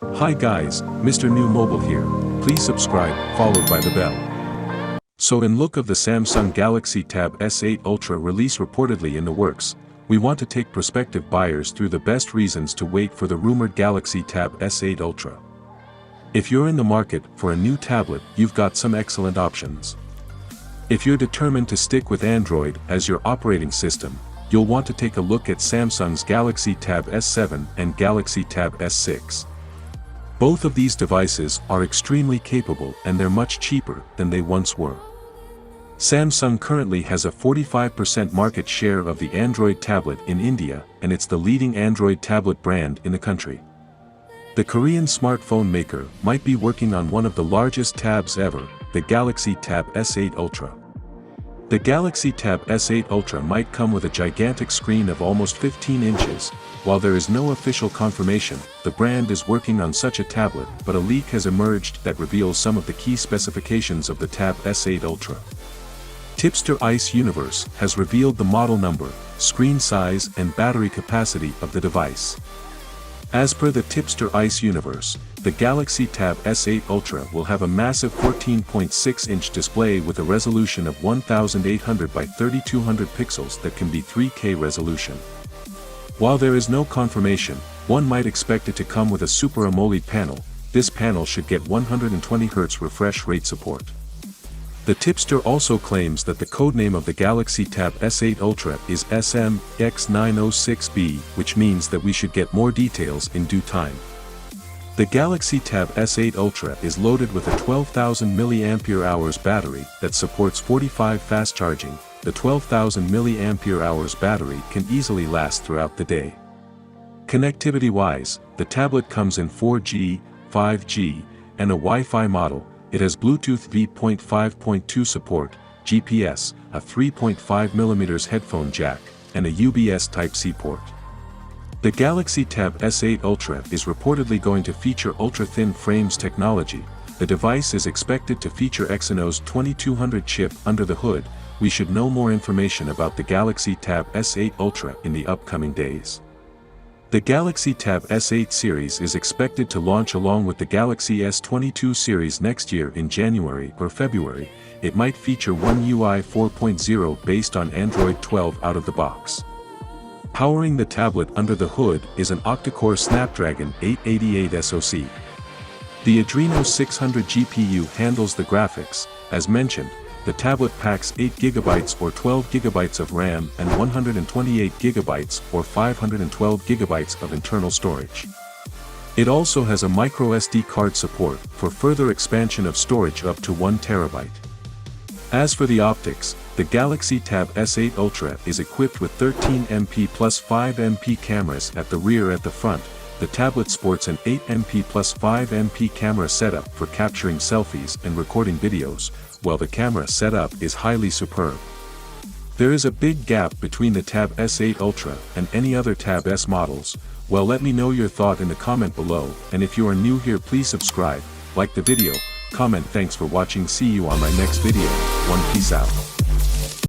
Hi guys, Mrnewmobile here. Please subscribe, followed by the bell. So in look of the Samsung Galaxy Tab S8 Ultra release reportedly in the works, we want to take prospective buyers through the best reasons to wait for the rumored Galaxy Tab S8 Ultra. If you're in the market for a new tablet, you've got some excellent options. If you're determined to stick with Android as your operating system, you'll want to take a look at Samsung's Galaxy Tab S7 and Galaxy Tab S6. Both of these devices are extremely capable and they're much cheaper than they once were. Samsung currently has a 45% market share of the Android tablet in India, and it's the leading Android tablet brand in the country. The Korean smartphone maker might be working on one of the largest tabs ever, the Galaxy Tab S8 Ultra. The Galaxy Tab S8 Ultra might come with a gigantic screen of almost 15 inches. While there is no official confirmation, the brand is working on such a tablet, but a leak has emerged that reveals some of the key specifications of the Tab S8 Ultra. Tipster Ice Universe has revealed the model number, screen size and battery capacity of the device. As per the Tipster Ice Universe, the Galaxy Tab S8 Ultra will have a massive 14.6-inch display with a resolution of 1800 by 3200 pixels that can be 3K resolution. While there is no confirmation, one might expect it to come with a Super AMOLED panel. This panel should get 120Hz refresh rate support. The tipster also claims that the codename of the Galaxy Tab S8 Ultra is SM-X906B, which means that we should get more details in due time. The Galaxy Tab S8 Ultra is loaded with a 12,000 mAh battery that supports 45 fast charging. The 12,000 mAh battery can easily last throughout the day. Connectivity-wise, the tablet comes in 4G, 5G, and a Wi-Fi model. It has Bluetooth V.5.2 support, GPS, a 3.5mm headphone jack, and a USB Type-C port. The Galaxy Tab S8 Ultra is reportedly going to feature ultra-thin frames technology. The device is expected to feature Exynos 2200 chip under the hood. We should know more information about the Galaxy Tab S8 Ultra in the upcoming days. The Galaxy Tab S8 series is expected to launch along with the Galaxy S22 series next year in January or February. It might feature One UI 4.0 based on Android 12 out of the box. Powering the tablet under the hood is an Octa-Core Snapdragon 888 SoC. The Adreno 600 GPU handles the graphics. As mentioned, the tablet packs 8GB or 12GB of RAM and 128GB or 512GB of internal storage. It also has a microSD card support for further expansion of storage up to 1TB. As for the optics, the Galaxy Tab S8 Ultra is equipped with 13MP plus 5MP cameras at the rear. At the front, the tablet sports an 8MP plus 5MP camera setup for capturing selfies and recording videos, while the camera setup is highly superb. There is a big gap between the Tab S8 Ultra and any other Tab S models. Well, let me know your thought in the comment below, and if you are new here, please subscribe, like the video, comment. Thanks for watching. See you on my next video. Peace out.